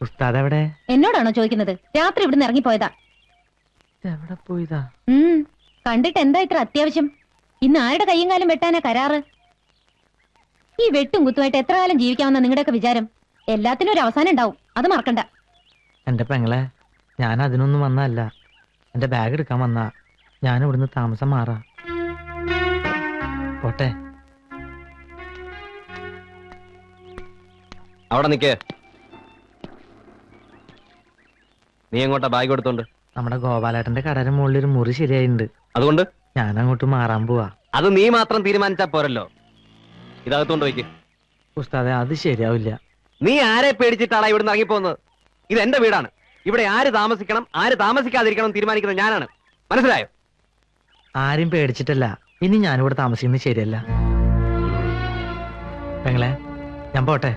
ഉസ്താദ് എവിടെ? എന്നോടാണോ ചോദിക്കുന്നത്? രാത്രി ഇവിടുന്ന് ഇറങ്ങിപ്പോയതാ. എവിടെ പോയതാ? കണ്ടിട്ട് എന്താ ഇത്ര അത്യാവശ്യം? ഇന്ന് ആരുടെ കയ്യും കാലം വെട്ടാനാ കരാറ്? ഈ വെട്ടും കുത്തുമായിട്ട് എത്ര കാലം ജീവിക്കാമെന്ന നിങ്ങളുടെയൊക്കെ വിചാരം? എല്ലാത്തിനും ഒരു അവസാനം ഉണ്ടാവും, അത് മറക്കണ്ട. എന്റെ പെങ്ങളെ, ഞാൻ അതിനൊന്നും വന്നല്ല. എന്റെ ബാഗ് എടുക്കാൻ വന്നാ. ഞാൻ ഇവിടുന്ന് താമസം മാറാ. പോട്ടെ. അവിടെ നിക്കേ. നീ എങ്ങോട്ടാ ബാഗ് കൊടുത്തോണ്ട്? നമ്മുടെ ഗോപാലേട്ടന്റെ കടയുടെ മുകളിൽ ഒരു മുറി ശരിയായിട്ടുണ്ട്. അതുകൊണ്ട് ഞാൻ അങ്ങോട്ട് മാറാൻ പോവാ. അത് നീ മാത്രം തീരുമാനിച്ചാ പോരല്ലോ. ഇതകത്തോണ്ട് വയ്ക്ക്. ഉസ്താദെ, അത് ശരിയാവില്ല. നീ ആരെ പേടിച്ചിട്ടാണ് ഇവിടുന്ന് ഇറങ്ങിപ്പോകുന്നത്? ഇത് എന്റെ വീടാണ്. ഇവിടെ ആര് താമസിക്കണം, ആര് താമസിക്കാതിരിക്കണം തീരുമാനിക്കുന്നത് ഞാനാണ്. മനസ്സിലായോ? ആരും പേടിച്ചിട്ടല്ല. ഇനി ഞാനിവിടെ താമസിക്കുന്നത് ശരിയല്ല. പെങ്ങളെ, ഞാൻ പോട്ടെ.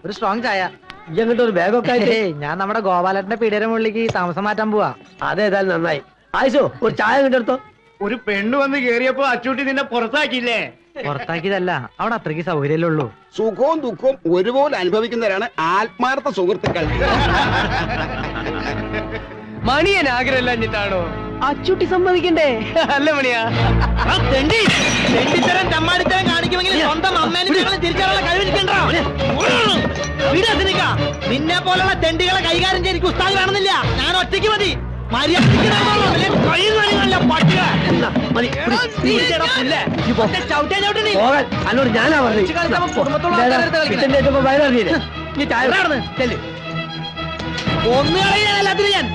ഒരു സ്ട്രോങ് ചായ. ഇങ്ങോട്ട് ഒരു ബാഗൊക്കെ ആയിട്ട്. ഞാൻ നമ്മുടെ ഗോപാലന്റെ പീടിയുടെ മുകളിലേക്ക് താമസം മാറ്റാൻ പോവാ. അതേതായാലും നന്നായി. ആയിഷോ, ഒരു ചായ കിട്ടെടുത്തോ. ഒരു പെണ്ണ് വന്ന് കേറിയപ്പോ അച്ചൂട്ടി നിന്നെ പുറത്താക്കിയില്ലേ? പുറത്താക്കിയതല്ല, അവിടെ അത്രയ്ക്ക് സൗകര്യമല്ലേ ഉള്ളൂ. സുഖവും ദുഃഖവും ഒരുപോലെ അനുഭവിക്കുന്നവരാണ് ആത്മാർത്ഥ സുഹൃത്തുക്കൾ. മണിയൻ ആഗ്രഹമില്ലാഞ്ഞിട്ടാണോ? അച്ചൂട്ടി സമ്മതിക്കണ്ടേ? അല്ല മണിയാ. തെണ്ടിത്തരം ചമ്മാടിത്തരം കാണിക്കുമെങ്കിൽ സ്വന്തം അമ്മേനും തിരിച്ചാലുള്ള കഴിവിരിക്കണ്ടോ? നിന്നെ പോലുള്ള തെണ്ടികളെ കൈകാര്യം ചെയ്ത് ഉസ്താദ് വേണമെന്നില്ല. ഞാൻ ഒറ്റയ്ക്ക് മതി. അന്നോട് ഞാനാ പറഞ്ഞു. ഒന്ന് കളയാനല്ല അതിന് ഞാൻ.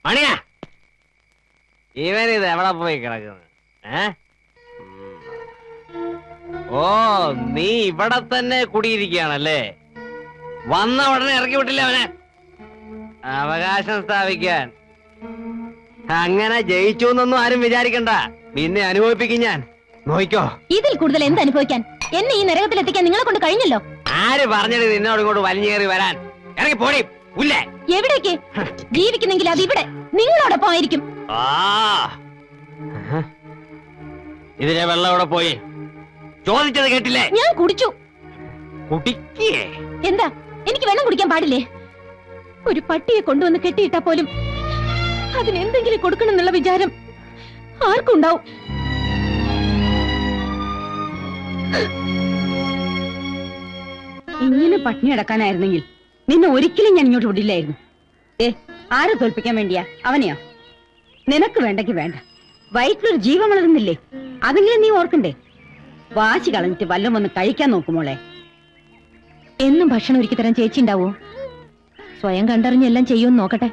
മണിയാ, ഇവനിത് എവിടെ പോയി കിടക്കുന്നത്? ഓ, നീ ഇവിടെ തന്നെ കുടിയിരിക്കുകയാണല്ലേ? വന്ന ഉടനെ ഇറക്കി വിട്ടില്ല അവനെ. അവകാശം സ്ഥാപിക്കാൻ. അങ്ങനെ ജയിച്ചു എന്നൊന്നും ആരും വിചാരിക്കണ്ട. നിന്നെ അനുഭവിപ്പിക്കും ഞാൻ. നോയിക്കോ. ഇതിൽ കൂടുതൽ എന്ത് അനുഭവിക്കാൻ? എന്നെ ഈ നരകത്തിലെത്തിക്കാൻ നിങ്ങളെ കൊണ്ട് കഴിഞ്ഞല്ലോ. ആര് പറഞ്ഞത് നിന്നോട് ഇങ്ങോട്ട് വലിഞ്ഞേറി വരാൻ? ഇറങ്ങി പോടി ഉല്ലേ. എവിടേക്ക്? ജീവിക്കുന്നെങ്കിൽ അത് ഇവിടെ നിങ്ങളോടൊപ്പം ആയിരിക്കും. ഇതിലെ വെള്ളം അവിടെ പോയി. ചോദിച്ചത് കേട്ടില്ലേ? ഞാൻ കുടിച്ചു. കുടിക്കേ? എന്താ, എനിക്ക് വെള്ളം കുടിക്കാൻ പാടില്ലേ? ഒരു പട്ടിയെ കൊണ്ടുവന്ന് കെട്ടിയിട്ടാ പോലും അതിനെന്തെങ്കിലും കൊടുക്കണം എന്നുള്ള വിചാരം ആർക്കും ഉണ്ടാവും. ഇങ്ങനെ പട്ടിണി അടക്കാനായിരുന്നെങ്കിൽ നിന്നെ ഒരിക്കലും ഞാൻ ഇങ്ങോട്ട് വിടില്ലായിരുന്നു. ആരെ തോൽപ്പിക്കാൻ വേണ്ടിയാ? അവനെയോ? നിനക്ക് വേണ്ടെങ്കിൽ വേണ്ട. വയറ്റിലൊരു ജീവൻ വളരുന്നില്ലേ? അതെങ്കിലും നീ ഓർക്കണ്ടേ? വാശി കളഞ്ഞിട്ട് വല്ലതും ഒന്ന് കഴിക്കാൻ നോക്കുമോളെ. എന്നും ഭക്ഷണം ഒരുക്കി തരാൻ ചേച്ചി ഉണ്ടാവോ? സ്വയം കണ്ടറിഞ്ഞെല്ലാം ചെയ്യുമെന്ന് നോക്കട്ടെ.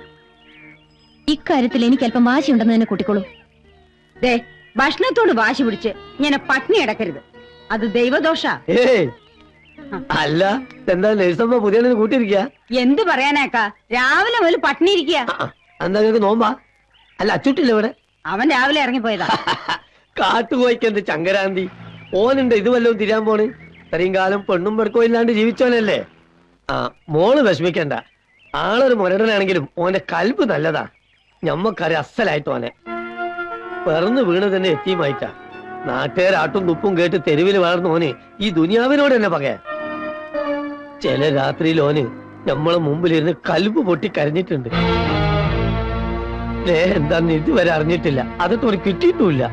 ഇക്കാര്യത്തിൽ എനിക്ക് അല്പം വാശി ഉണ്ടെന്ന് തന്നെ കൂട്ടിക്കോളൂ. ഭക്ഷണത്തോട് വാശി പിടിച്ച് ഇങ്ങനെ പട്ടിണി അടക്കരുത്. അത് ദൈവദോഷ. അല്ല, എന്താ നഴ്സമ്മ പുതിയ കൂട്ടിയിരിക്കുക? എന്ത് പറയാനാക്കാ, രാവിലെ മുതൽ പട്ടിണി ഇരിക്കുക. എന്താ നിങ്ങൾക്ക് നോമ്പാ? അല്ല, അച്ചൂട്ടില്ല ഇവിടെ? അവൻ രാവിലെ ഇറങ്ങിപ്പോയതാ. കാട്ടുപോയിക്കെന്ത് ചങ്കരാന്തി. ഓനുണ്ട് ഇത് വല്ലതും തിരിയാൻ പോണ്. ഇത്രയും കാലം പെണ്ണും പെടുക്കോ ഇല്ലാണ്ട് ജീവിച്ചോനല്ലേ. മോള് വിഷമിക്കണ്ട. ആളൊരു മുരടനാണെങ്കിലും ഓന്റെ കൽബ് നല്ലതാ. ഞമ്മക്കറി അസലായിട്ട് ഓനെ. പിറന്നു വീണ് തന്നെ എത്തിയുമായിട്ടാ. നാട്ടുകാരാട്ടും തുപ്പും കേട്ട് തെരുവിൽ വളർന്ന ഓന് ഈ ദുനിയാവിനോട് തന്നെ പകയാ. ചില രാത്രിയിൽ ഓന് നമ്മളെ മുമ്പിലിരുന്ന് കൽബ് പൊട്ടി കരഞ്ഞിട്ടുണ്ട്. എന്താന്ന് ഇതുവരെ അറിഞ്ഞിട്ടില്ല. അതൊക്കെ ഓന് കിട്ടിയിട്ടുമില്ല.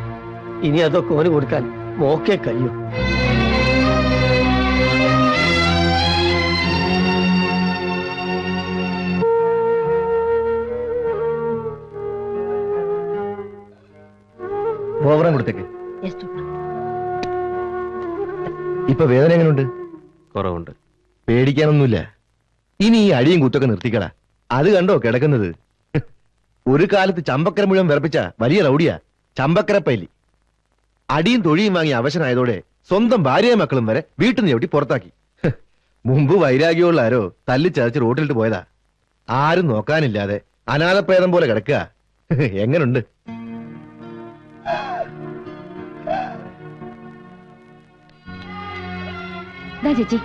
ഇനി അതൊക്കെ ഓന് കൊടുക്കാൻ മോക്കേ കഴിയും. ഓവറാൻ കൊടുത്തേക്ക്. ഇപ്പൊ വേദന എങ്ങനെയുണ്ട്? കുറവുണ്ട്. പേടിക്കാനൊന്നുമില്ല. ഇനി ഈ അടിയും കുത്തൊക്കെ നിർത്തിക്കടാ. അത് കണ്ടോ കിടക്കുന്നത്? ഒരു കാലത്ത് ചമ്പക്കര മുഴുവൻ വിറപ്പിച്ച വലിയ റൗഡിയാ ചമ്പക്കര പൈലി. അടിയും തൊഴിയും വാങ്ങി അവശനായതോടെ സ്വന്തം ഭാര്യയും മക്കളും വരെ വീട്ടിൽ നിന്ന് ചവിട്ടി പുറത്താക്കി. മുമ്പ് വൈരാഗ്യമുള്ള ആരോ തല്ലിച്ചതച്ച് റോട്ടിലിട്ട് പോയതാ. ആരും നോക്കാനില്ലാതെ അനാഥപ്രേതം പോലെ കിടക്കുക. എങ്ങനുണ്ട്? ചേച്ചി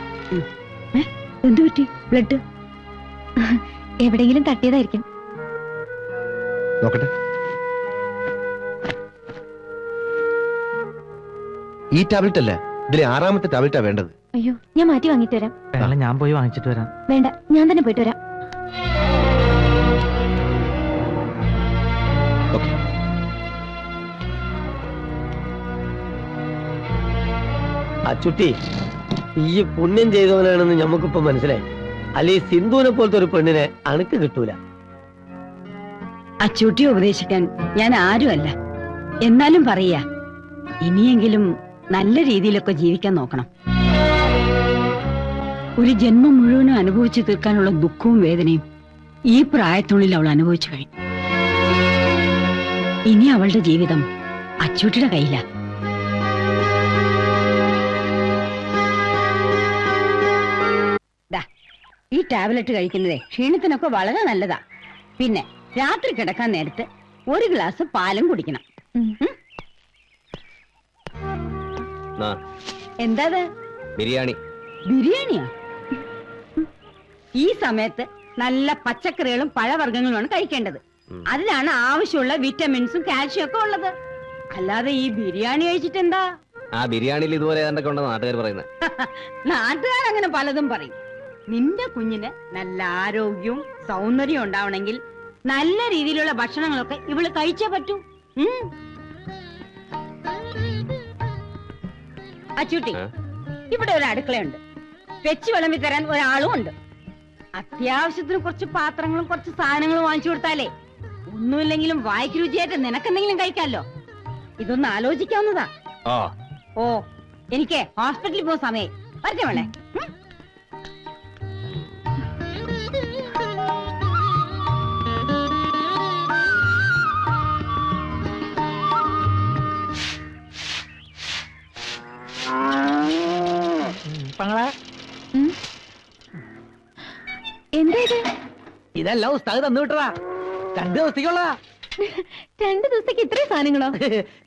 എന്തു പറ്റി? ബ്ലഡ് എവിടെയെങ്കിലും തട്ടിയതായിരിക്കും. നോക്കട്ടെ. ഈ ടാബ്ലറ്റ് അല്ല, ഇതിലെ 6ാമത്തെ ടാബ്ലറ്റാ വേണ്ടത്. അയ്യോ, ഞാൻ മാറ്റി വാങ്ങിട്ട് വരാം. പെങ്ങളെ ഞാൻ പോയി വാങ്ങിച്ചിട്ട് വരാം. വേണ്ട, ഞാൻ തന്നെ പോയിട്ട് വരാം. ഓക്കെ. അച്ചുട്ടി, ഈ പുണ്യം ചെയ്തവനാണെന്ന് ഞമ്മക്കിപ്പോ മനസ്സിലായി. അല്ലെ സിന്ധുവിനെ പോലത്തെ ഒരു പെണ്ണിനെ അണുക്ക് കിട്ടൂല. അച്ചൂട്ടിയെ ഉപദേശിക്കാൻ ഞാൻ ആരുമല്ല. എന്നാലും പറയാ, ഇനിയെങ്കിലും നല്ല രീതിയിലൊക്കെ ജീവിക്കാൻ നോക്കണം. ഒരു ജന്മം മുഴുവനും അനുഭവിച്ചു തീർക്കാനുള്ള ദുഃഖവും വേദനയും ഈ പ്രായത്തുള്ളിൽ അവൾ അനുഭവിച്ചു കഴിഞ്ഞു. ഇനി അവളുടെ ജീവിതം അച്ചൂട്ടിയുടെ കയ്യിലാ. ഈ ടാബ്ലറ്റ് കഴിക്കുന്നതേ ക്ഷീണത്തിനൊക്കെ വളരെ നല്ലതാ. പിന്നെ രാത്രി കിടക്കാൻ നേരത്ത് ഒരു ഗ്ലാസ് പാലും കുടിക്കണം. എന്താ ബിരിയാണി? ബിരിയാണിയാ? ഈ സമയത്ത് നല്ല പച്ചക്കറികളും പഴവർഗ്ഗങ്ങളുമാണ് കഴിക്കേണ്ടത്. അതിലാണ് ആവശ്യമുള്ള വിറ്റമിൻസും കാൽഷ്യം ഒക്കെ ഉള്ളത്. അല്ലാതെ ഈ ബിരിയാണി കഴിച്ചിട്ട് എന്താ? ആ ബിരിയാണിയിൽ ഇതുപോലെ എന്തൊക്കെ ഉണ്ടെന്ന് നാട്ടുകാർ പറയുന്നത്. നാട്ടുകാരങ്ങനെ പലതും പറയും. നിന്റെ കുഞ്ഞിന് നല്ല ആരോഗ്യവും സൗന്ദര്യവും ഉണ്ടാവണമെങ്കിൽ നല്ല രീതിയിലുള്ള ഭക്ഷണങ്ങളൊക്കെ ഇവള് കഴിച്ചേ പറ്റൂ. അച്ചൂട്ടി, ഇവിടെ ഒരു അടുക്കളയുണ്ട്. വെച്ച് വിളമ്പി തരാൻ ഒരാളും ഉണ്ട്. അത്യാവശ്യത്തിന് കുറച്ച് പാത്രങ്ങളും കുറച്ച് സാധനങ്ങളും വാങ്ങിച്ചു കൊടുത്താലേ ഒന്നുമില്ലെങ്കിലും വായിക്ക് രുചിയായിട്ട് നിനക്കെന്തെങ്കിലും കഴിക്കാമല്ലോ. ഇതൊന്ന് ആലോചിക്കാവുന്നതാ. ഓ, എനിക്ക് ഹോസ്പിറ്റലിൽ പോകുന്ന സമയം പറഞ്ഞ വേളെ. എന്താ ഇത്? ഇതല്ല ഉസ്താദ് തന്നു വിട്ടതാ. 2 ദിവസത്തേക്കുള്ളതാ. 2 ദിവസത്തേക്ക് ഇത്രയും സാധനങ്ങളോ?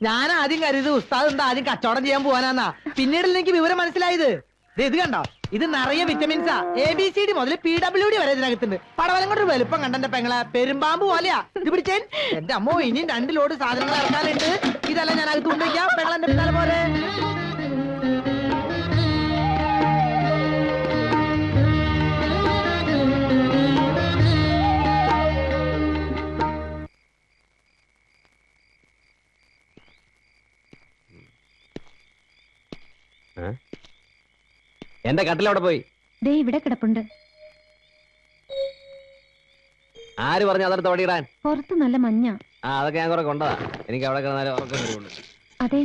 ഞാൻ ആദ്യം കരുത് ഉസ്താദ് എന്താ ആദ്യം കച്ചവടം ചെയ്യാൻ പോവാനാന്നാ. പിന്നീട് എനിക്ക് വിവരം മനസ്സിലായത്. ഇത് കണ്ടോ, ഇത് നിറയെ വിറ്റമിൻസാ. ABCD മുതൽ PWD വരെ ഇതിനകത്തുണ്ട്. പടവലം കൊണ്ട് വലുപ്പം കണ്ടെന്റെ പെങ്ങളെ പെരുമ്പാമ്പ് പോലെയാ. ഇത് പിടിച്ചേൻ. എന്റെ അമ്മോ, ഇനിയും 2 ലോഡ് സാധനങ്ങൾ ഇറക്കാനുണ്ട്. ഇതെല്ലാം ഞാൻ അകത്ത് കൊണ്ടുവയ്ക്കാം. പെങ്ങളെന്റെ പിന്നാലെ പോരെ. എന്റെ കട്ടിൽ അവിടെ പോയി. ദേ ഇവിടെ കിടപ്പുണ്ട്. ആര് പറഞ്ഞു അതെടുത്ത് ഓടിയിടാൻ? പുറത്ത് നല്ല മഞ്ഞ. അതൊക്കെ ഞാൻ കുറെ കൊണ്ടതാ. എനിക്ക് അവിടെ കിടന്നാലും ഉറക്കം വരുള്ളൂ. അതെ,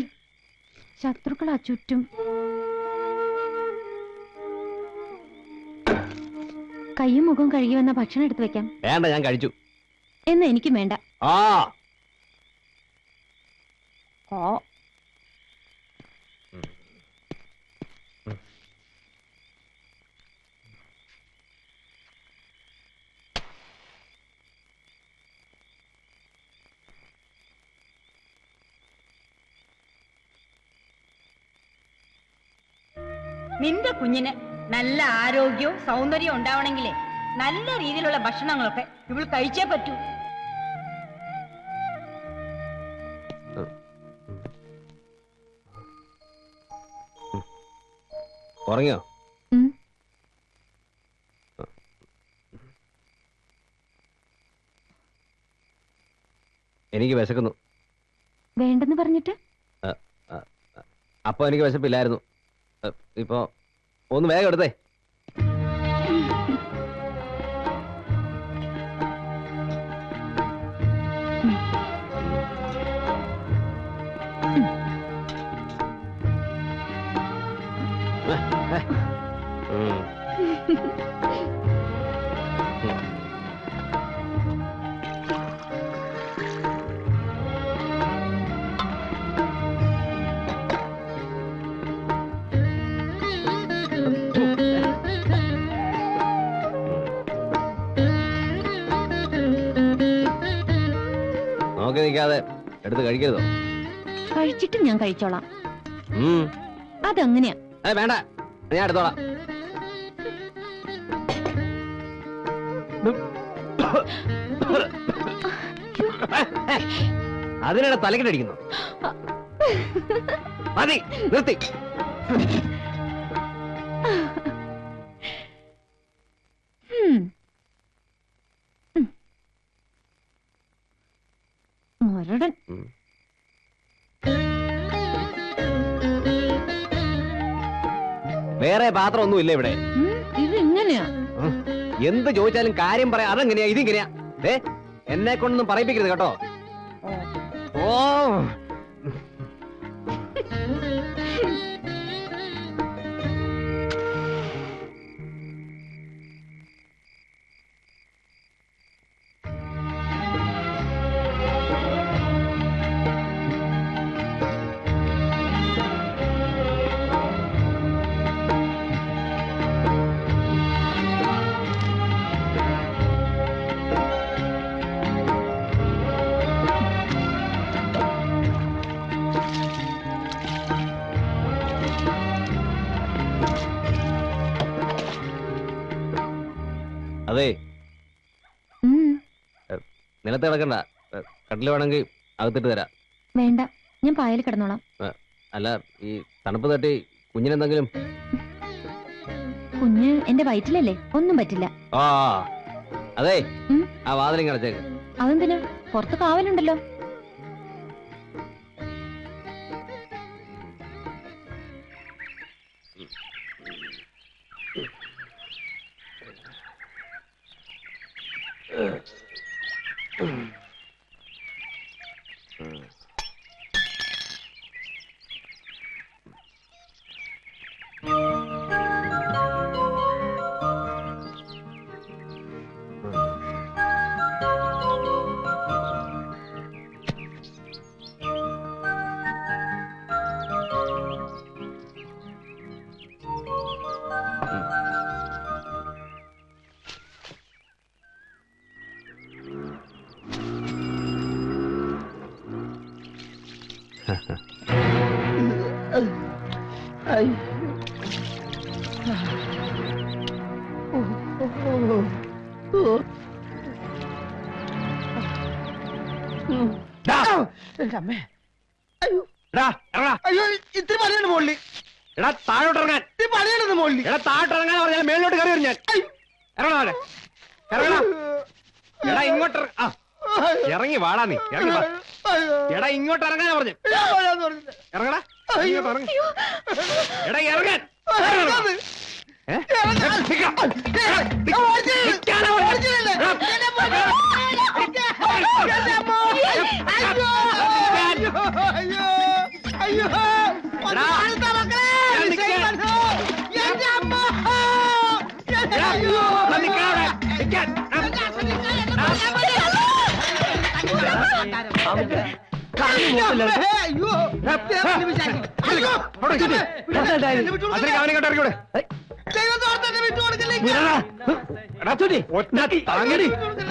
ശത്രുക്കളാ ചുറ്റും. കയ്യും മുഖവും കഴുകി വന്ന ഭക്ഷണം എടുത്തു വെക്കാം. വേണ്ട, ഞാൻ കഴിച്ചു. എന്നാ എനിക്കും വേണ്ട. നിന്റെ കുഞ്ഞിന് നല്ല ആരോഗ്യവും സൗന്ദര്യവും ഉണ്ടാവണമെങ്കിലേ നല്ല രീതിയിലുള്ള ഭക്ഷണങ്ങളൊക്കെ ഇവൾ കഴിച്ചേ പറ്റൂ. ഉറങ്ങിയോ? എനിക്ക് വിശക്കുന്നു. വേണ്ടെന്ന് പറഞ്ഞിട്ട്? അപ്പൊ എനിക്ക് വിശപ്പില്ലായിരുന്നു. ഇപ്പൊ ഒന്ന് വേഗം എടുത്തേ. നോക്കി നിൽക്കാതെ എടുത്ത് കഴിക്കരുതോ? കഴിച്ചിട്ട് ഞാൻ കഴിച്ചോളാം. ഉം. അതങ്ങനെയാ. വേണ്ട, ഞാൻ എടുത്തോളാം. അതിനിടെ തലക്കിട്ടടിക്കുന്നു. മതി, നിർത്തി. മൊരടൻ. വേറെ പാത്രം ഒന്നും ഇല്ല ഇവിടെ. ഇത് ഇങ്ങനെയാ. എന്ത് ചോദിച്ചാലും കാര്യം പറയാം. അതെങ്ങനെയാ ഇതിങ്ങനെയാ? എന്നെ കൊണ്ടൊന്നും പറയിപ്പിക്കരുത് കേട്ടോ. ഓ, അതെ, നിലത്ത് കിടക്കണ്ട. കട്ടില് വേണമെങ്കിൽ അകത്തിട്ട് തരാം. വേണ്ട, ഞാൻ പായൽ കിടന്നോളാം. അല്ല, ഈ തണുപ്പ് തട്ടി കുഞ്ഞിനെന്തെങ്കിലും? കുഞ്ഞ് എന്റെ വയറ്റിലല്ലേ, ഒന്നും പറ്റില്ല. ആ അതെ, ആ വാതിലും കിടച്ചേക്ക്. അതെന്തിനാ? പുറത്ത് കാവലുണ്ടല്ലോ. ഇത്തിരി പണിയാണ് മുകളിൽ. എടാ താഴോട്ടിറങ്ങാൻ. ഇത്തിരി പണിയാണെന്ന് മുകളിൽ. എടാ താഴോട്ടിറങ്ങാൻ പറഞ്ഞാൽ മേളിലോട്ട് കയറി വരും ഞാൻ. ഇറങ്ങണ, ഇറങ്ങണ. എടാ ഇങ്ങോട്ട് ഇറങ്ങി വാടാ നീ. ഇറങ്ങി വാ. എടാ ഇങ്ങോട്ട് ഇറങ്ങാനാ പറഞ്ഞു. ഇറങ്ങടാ, ഇങ്ങോട്ട് ഇറങ്ങി. എടാ ഇറങ്ങാൻ.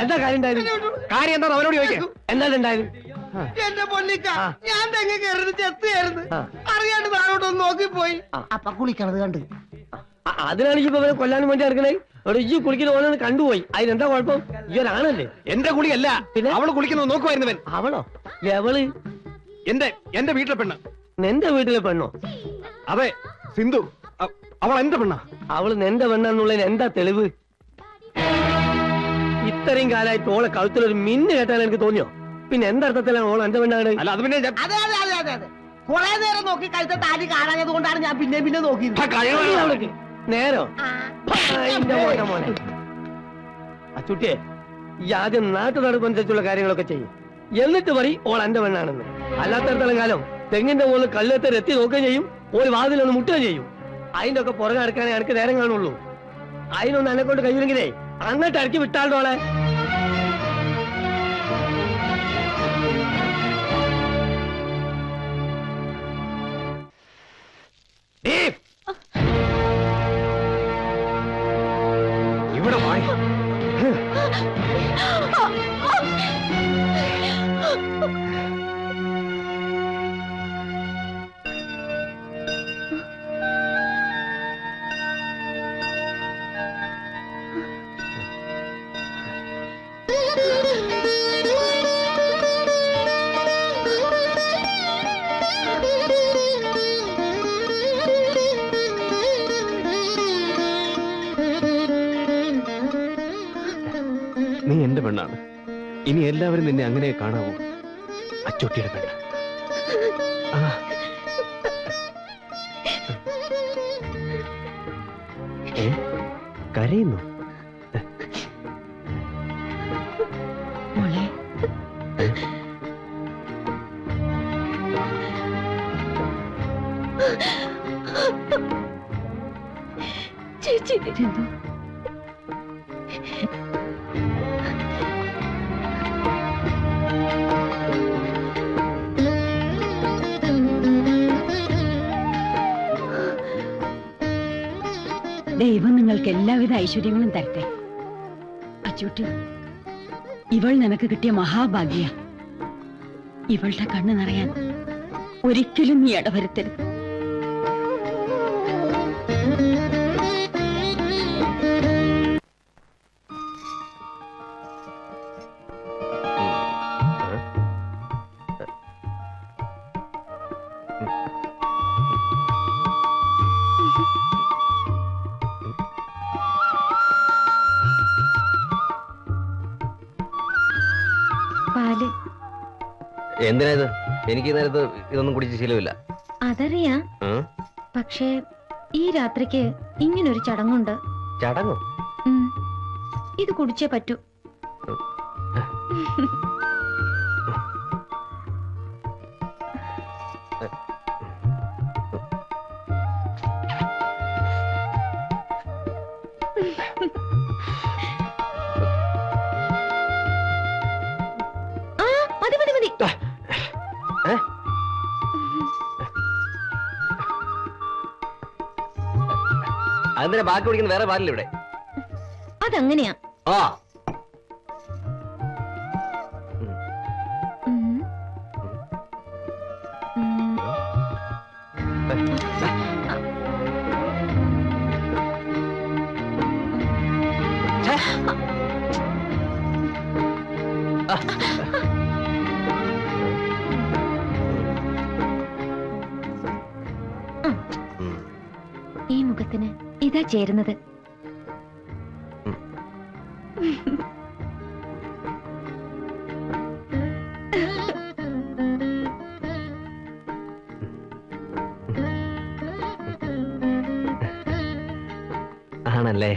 എന്താ കാര്യം ഉണ്ടായിരുന്നു? കാര്യം എന്താ അവനോട് ചോദിക്കാം. എന്താണ് ഉണ്ടായത്? എന്റെ പൊന്നിക്ക, ഞാൻ തെങ്ങ് കയറുന്നത് ചെത്തുകയായിരുന്നു. അറിയാണ്ട് താഴോട്ടൊന്ന് നോക്കിപ്പോയി. അപ്പൊ കുളിക്കണത് കണ്ട്. അതിനാണെങ്കിൽ ഇപ്പൊ അവരെ കൊല്ലാനും വേണ്ടി നടക്കണേ. അവിടെ ഈ കുളിക്കുന്ന ഓരോന്ന് കണ്ടുപോയി. അതിനെന്താ കുഴപ്പം? ഇവരാണല്ലേ. എന്റെ കുളിയല്ല, അവള് കുളിക്കുന്നത് നോക്കുമായിരുന്നവൻ. അവളോ? എവള്? എന്റെ വീട്ടിലെ പെണ്ണ്. നിന്റെ വീട്ടിലെ പെണ്ണോ? അതെ, സിന്ധു. അവൾ എന്റെ പെണ്ണ. അവള് നിന്റെ പെണ്ണെന്നുള്ളതിന് എന്താ തെളിവ്? ഇത്രയും കാലമായിട്ട് ഓളെ കഴുത്തിലൊരു മിന്ന് കേട്ടാൽ എനിക്ക് തോന്നിയോ? പിന്നെ എന്തർത്ഥത്തിലാണ് ഓൾ എന്റെ പെണ്ണാണ്? അല്ല, അത് പിന്നെ അതെ അതെ അതെ അതെ അതെ. കുറെ നേരം നോക്കി കഴുത്ത താലി കാണാഞ്ഞത് കൊണ്ടാണ് ഞാൻ പിന്നെ നോക്കിയത്. നേരോ? മോനെ അച്ചുട്ടിയെ, ഈ ആദ്യം നാട്ടു നടപ്പനുസരിച്ചുള്ള കാര്യങ്ങളൊക്കെ ചെയ്യും. എന്നിട്ട് പറയും ഓൾ എന്റെ പെണ്ണാണെന്ന്. അല്ലാത്തടത്തോളം കാലം തെങ്ങിന്റെ മുകളിൽ കല്ലെത്തി എത്തി നോക്കുകയും ചെയ്യും, ഒരു വാതിലൊന്ന് മുട്ടുകയും ചെയ്യും. അതിന്റെ ഒക്കെ പുറകെ നടക്കാനേ എനിക്ക് നേരം കാണുള്ളൂ. അതിനൊന്ന് എന്നെ കൊണ്ട് കഴിയുമെങ്കിലേ അങ്ങോട്ട് ഇറക്കി വിട്ടാളോളെ. ഇവിടെ നീ എന്റെ പെണ്ണാണ്. ഇനി എല്ലാവരും നിന്നെ അങ്ങനെ കാണാവൂ. അച്ചൂട്ടിയുടെ പെണ്ണ്. ആ. ഏ? കരയുന്നു. മോളെ ചേച്ചി രഘു, ദൈവം നിങ്ങൾക്ക് എല്ലാവിധ ഐശ്വര്യങ്ങളും തരട്ടെ. അച്ചൂട്ടി, ഇവൾ നിനക്ക് കിട്ടിയ മഹാഭാഗ്യ. ഇവളുടെ കണ്ണ് നിറയാൻ ഒരിക്കലും നീ ഇടവരുത്തരുത്. പാല്. എന്തിനാ ഇത്? എനിക്ക് ഈ നേരത്ത് ഇതൊന്നും കുടിച്ച് ശീലമില്ല. അതറിയാം. പക്ഷേ ഈ രാത്രിക്ക് ഇങ്ങനൊരു ചടങ്ങുണ്ട്. ചടങ്ങോ? ഉം. ഇത് കുടിച്ചേ പറ്റൂ. ആ, മതി മതി മതി. അതെന്തിനാ ബാക്കി കുടിക്കുന്ന? വേറെ പാലില്ല ഇവിടെ. അതങ്ങനെയാ. ആ, ഉം. ഉം. ഈ മുഖത്തിന് ഇതാ ചേരുന്നത്. ആണല്ലേ?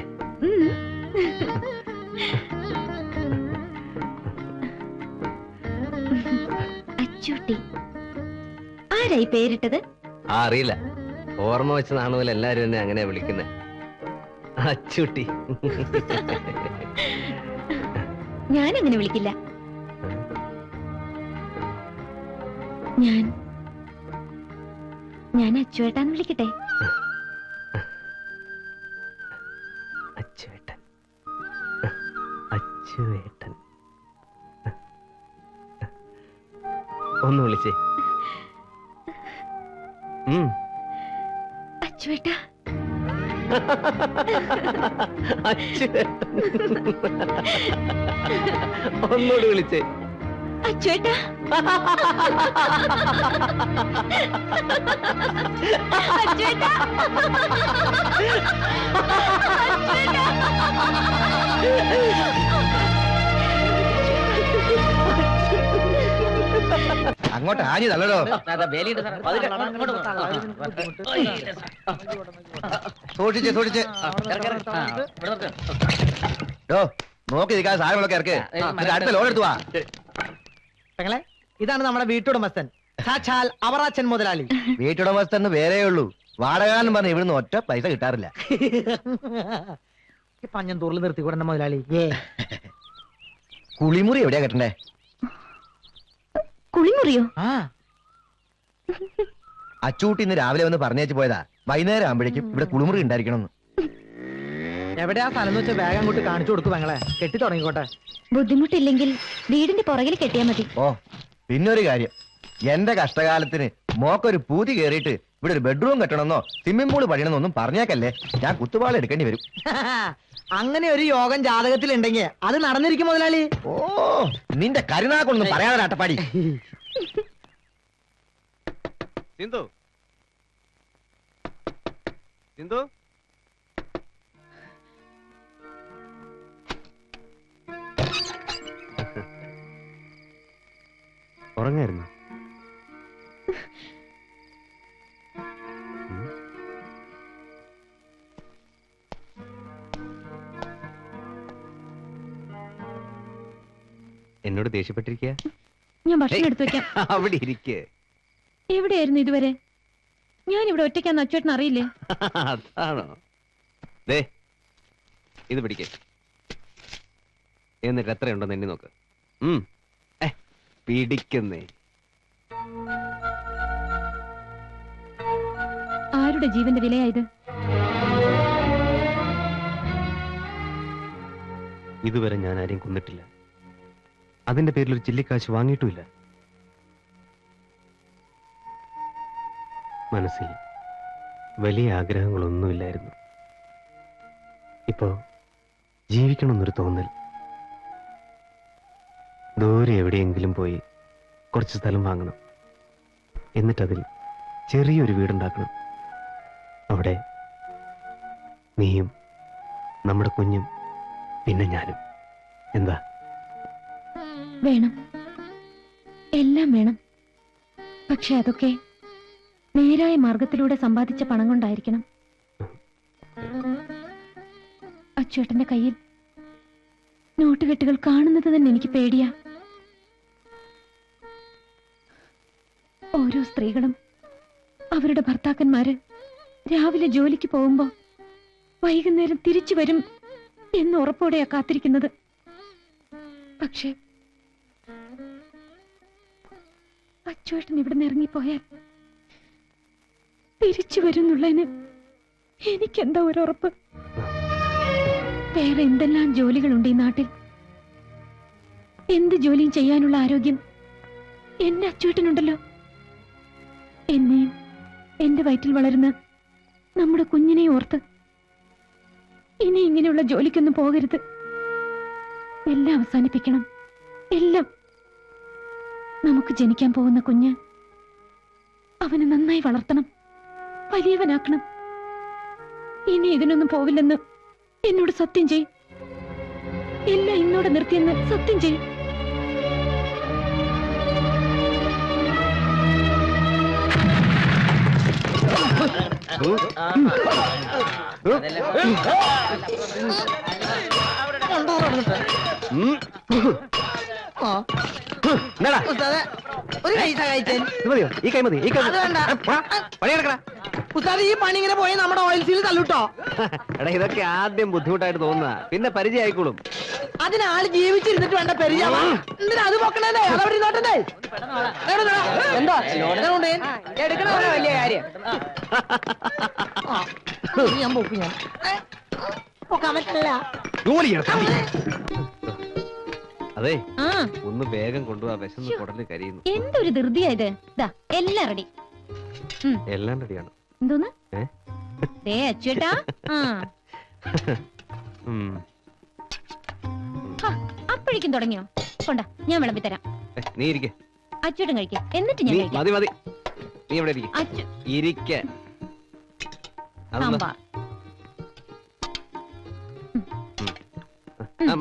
അച്ചൂട്ടി. ആരായി പേരിട്ടത്? ആ, അറിയില്ല. ഓർമ്മ വെച്ചതാണ് പോലെ എല്ലാരും എന്നെ അങ്ങനെ വിളിക്കുന്നത്. അച്ചൂട്ടി. ഞാനങ്ങനെ വിളിക്കില്ല. ഞാൻ അച്ചുവേട്ടാന്ന് വിളിക്കട്ടെ. അച്ചുവേട്ടൻ. അച്ചുവേട്ടൻ. ഒന്ന് വിളിച്ചേ. അച്ചുവേട്ടാ. അച്ചുവേട്ടൻ. ഒന്നുകൂടി വിളിച്ചേ. അച്ചുവേട്ടാ. അച്ചുവേട്ടാ. അങ്ങോട്ട് ആഞ്ഞു തള്ളടോ. സൂക്ഷിച്ച് സൂക്ഷിച്ച്. നോക്കി നിൽക്കാതെ സാധനങ്ങളൊക്കെ ഇറക്ക്. അടുത്ത ലോൺ എടുത്തു വാ. പെങ്ങളെ, ഇതാണ് നമ്മുടെ വീട്ടുടമസ്ഥൻ, സാക്ഷാൽ അവറാച്ചൻ മുതലാളി. വീട്ടുടമസ്ഥൻ വേറേ ഉള്ളൂ. വാടകാലം പറഞ്ഞ ഇവിടുന്ന് ഒറ്റ പൈസ കിട്ടാറില്ല. പഞ്ഞന്തൂറിൽ നിർത്തിക്കൂടെ മുതലാളി? കുളിമുറി എവിടെയാ കെട്ടണ്ടേ? കുളിമുറിയോ? ആ, അച്ചൂട്ടി ഇന്ന് രാവിലെ വന്ന് പറഞ്ഞേച്ച് പോയതാ. വൈകുന്നേരം ആകുമ്പോഴേക്കും ഇവിടെ കുളിമുറി ഉണ്ടായിരിക്കണം. എവിടെയാ സ്ഥലം എന്ന് വെച്ചാൽ വേഗം അങ്ങോട്ട് കാണിച്ചു കൊടുക്കും പെങ്ങളെ. കെട്ടി തുടങ്ങിക്കോട്ടെ. ബുദ്ധിമുട്ടില്ലെങ്കിൽ വീടിന്റെ പുറകിൽ കെട്ടിയാ മതി. ഓ, പിന്നെ ഒരു കാര്യം, എന്റെ കഷ്ടകാലത്തിന് മോക്കൊരു പൂതി കേറിയിട്ട് ഇവിടെ ഒരു ബെഡ്റൂം കെട്ടണമെന്നോ സ്വിമ്മിംഗ് പൂള് പണിയണമെന്നൊന്നും പറഞ്ഞേക്കല്ലേ, ഞാൻ കുത്തുപാള എടുക്കേണ്ടി വരും. അങ്ങനെ ഒരു യോഗം ജാതകത്തിലുണ്ടെങ്കിൽ അത് നടന്നിരിക്കും മുതലാളി. ഓ, നിന്റെ കരുനാക്കൊന്നും പറയാതെ അട്ടപ്പാടി. സിന്ധു സിന്ധു ഉറങ്ങായിരുന്നു. എന്നോട് ദേഷ്യപ്പെട്ടിരിക്കുക? ഞാൻ ഭക്ഷണം എടുത്തു വെക്കാം. അവിടെ ഇരിക്കേ. എവിടെയായിരുന്നു ഇതുവരെ? ഞാൻ ഇവിടെ ഒറ്റയ്ക്കാന്ന് അച്ചേട്ടൻ അറിയില്ലേ? അതാണോ? ദേ ഇത് പിടിക്കേ, എന്നിട്ട് എത്രയുണ്ടെന്ന് എണ്ണി നോക്ക്. പിടിക്കുന്നേ. ആരുടെ ജീവന്റെ വിലയായത്? ഇതുവരെ ഞാൻ ആരെയും കൊന്നിട്ടില്ല. അതിന്റെ പേരിൽ ഒരു ചില്ലിക്കാശ് വാങ്ങിയിട്ടുമില്ല. മനസ്സിൽ വലിയ ആഗ്രഹങ്ങളൊന്നുമില്ലായിരുന്നു. ഇപ്പോ ജീവിക്കണമെന്നൊരു തോന്നൽ. ദൂരെ എവിടെയെങ്കിലും പോയി കുറച്ച് സ്ഥലം വാങ്ങണം, എന്നിട്ടതിൽ ചെറിയൊരു വീടുണ്ടാക്കണം. അവിടെ നീയും നമ്മുടെ കുഞ്ഞും പിന്നെ ഞാനും. എന്താ? വേണം, എല്ലാം വേണം. പക്ഷെ അതൊക്കെ നേരായ മാർഗത്തിലൂടെ സമ്പാദിച്ച പണം കൊണ്ടായിരിക്കണം. അച്ചേട്ടന്റെ കയ്യിൽ നോട്ടുകെട്ടുകൾ കാണുന്നത് തന്നെ എനിക്ക് പേടിയാ. ഓരോ സ്ത്രീകളും അവരുടെ ഭർത്താക്കന്മാര് രാവിലെ ജോലിക്ക് പോകുമ്പോ വൈകുന്നേരം തിരിച്ചു വരും എന്ന് ഉറപ്പോടെയാ കാത്തിരിക്കുന്നത്. പക്ഷേ അച്ചേട്ടൻ ഇവിടുന്ന് ഇറങ്ങിപ്പോയാൽ തിരിച്ചു വരുന്നുള്ളതിന് എനിക്കെന്താ ഒരു ഉറപ്പ്? വേറെ എന്തെല്ലാം ജോലികളുണ്ട് ഈ നാട്ടിൽ. എന്ത് ജോലിയും ചെയ്യാനുള്ള ആരോഗ്യം എന്റെ അച്ചേട്ടനുണ്ടല്ലോ. എന്നെയും എന്റെ വയറ്റിൽ വളരുന്ന നമ്മുടെ കുഞ്ഞിനെ ഓർത്ത് ഇനി ഇങ്ങനെയുള്ള ജോലിക്കൊന്നും പോകരുത്. എല്ലാം അവസാനിപ്പിക്കണം, എല്ലാം. നമുക്ക് ജനിക്കാൻ പോകുന്ന കുഞ്ഞ് അവനെ നന്നായി വളർത്തണം, വലിയവനാക്കണം. ഇനി ഇതിനൊന്നും പോവില്ലെന്ന് എന്നോട് സത്യം ചെയ്. എല്ലാം ഇന്നോടെ നിർത്തിയെന്ന് സത്യം ചെയ്. ഒരു കൈ സഹായിച്ചേൻ. മതിയോ? ഈ കൈ മതി. ഈ കൈ അത് വേണ്ട. പണിയെടുക്കണ. ഉസ്താദ്, ഈ പണി ഇങ്ങനെ പോയി നമ്മുടെ ഓയിൽ സീൽ തല്ലൂട്ടോ. എടാ, ഇതൊക്കെ ആദ്യം ബുദ്ധിമുട്ടായിട്ട് തോന്നുക, പിന്നെ പരിചയം ആയിക്കോളും. അതിനാള് ജീവിച്ചിരുന്നിട്ട് വേണ്ട പരിചയമാ. എന്തിനാ അത് പൊക്കണേ? അതവിടെ ഇരുന്നോട്ടേ. എന്താ എടുക്കണ വലിയ കാര്യം. ഞാൻ പൊക്കും. ഞാൻ പൊക്കാൻ പറ്റില്ല. ജോലി ചെയ്യണം. അതെ, ആ, ഒന്ന് വേഗം കൊണ്ടുപോവാ, വിശന്ന് കുടല് കരിയുന്നു. എന്തൊരു ധൃതിയായത്. ദാ എല്ലാം റെഡി. എല്ലാം റെഡിയാണ്. എന്തോന്ന്? ഏ? ദേ അച്ചേട്ടാ. അപ്പോഴേക്കും തുടങ്ങിയോ? കൊണ്ടാ, ഞാൻ വിളമ്പി തരാം. നീ ഇരിക്കെ. അച്ചേട്ടൻ കഴിക്കാം, എന്നിട്ട് ഞാൻ കഴിക്കാം. മതി മതി, നീ ഇവിടെ ഇരിക്കെ. ഇരിക്കെ. സാമ്പാർ.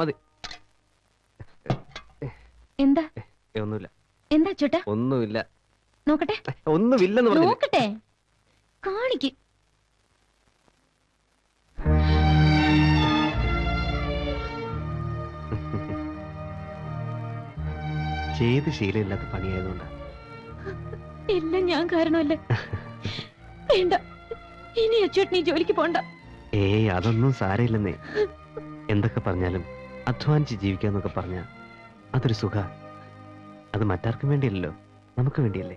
മതി. എന്താ? ഒന്നുമില്ല. എന്താ ചേട്ടാ? ഒന്നുമില്ല. നോക്കട്ടെ. ഒന്നുമില്ലെന്ന് പറഞ്ഞു. നോക്കട്ടെ, കാണിക്ക്. ചെയ്ത് ശീലമില്ലാത്ത പണിയായതുകൊണ്ടാ. എല്ലാം ഞാൻ കാരണമല്ലേ? വേണ്ട, ഇനി അച്ചേട്ടൻ ഈ ജോലിക്ക് പോണ്ട. ഏയ്, അതൊന്നും സാരമില്ലെന്നേ. എന്തൊക്കെ പറഞ്ഞാലും അധ്വാനിച്ച് ജീവിക്കാന്നൊക്കെ പറഞ്ഞ അതൊരു സുഖ. അത് മറ്റാർക്കും വേണ്ടിയല്ലോ, നമുക്ക് വേണ്ടിയല്ലേ.